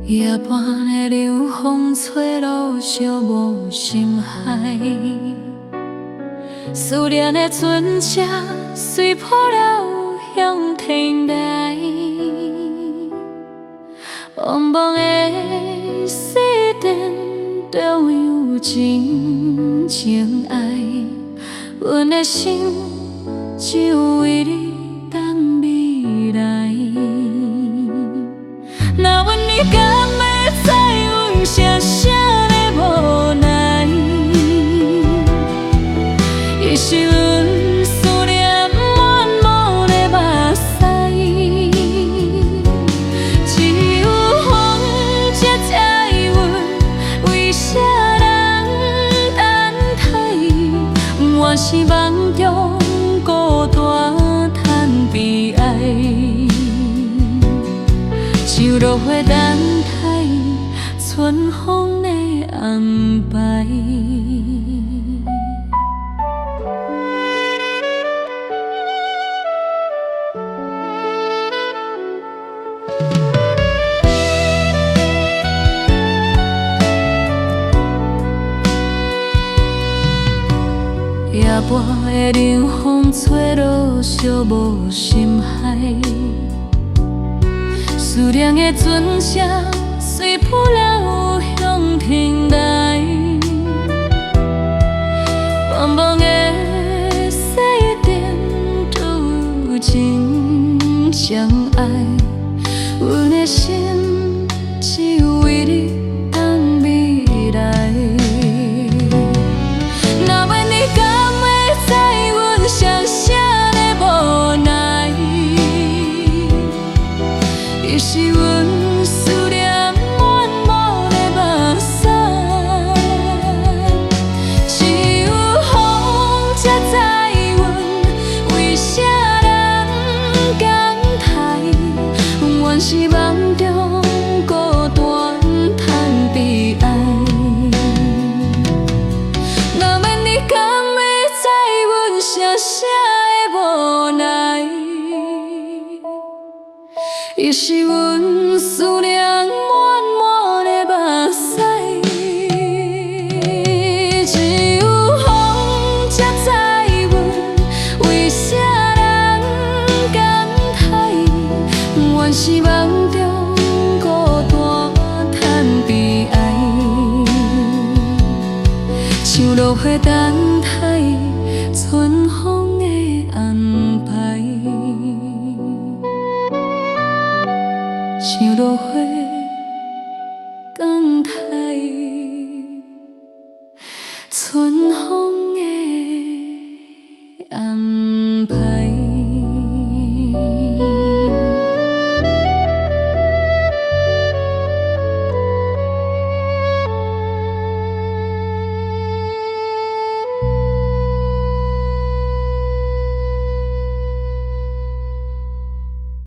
夜半的凉风吹落寂寞心海，思念的船只随波流向天来。茫茫的世间，中有真情爱，阮的心只为你等未来。若阮你敢要知阮啥啥的无奈，伊是阮思念满满的目屎，只有风才知阮为啥人等待，我是梦中孤单叹悲哀。树落花等待春风的安排。夜半的凉风吹落寂寞心海，思念的船只随波流向天来。茫茫的世间，只有真相爱，阮的心只为你等未来。若要你敢要知阮啥啥的无奈，伊是阮思念满满的目屎，只有风才知阮为啥人感慨，阮是梦中孤单叹悲哀。若要你敢要知阮啥啥的无奈，伊是阮思念满满的目屎，只有风才知阮为啥人感慨，阮是梦中孤单叹悲哀。树落花等待春风的安排。树落花等待春风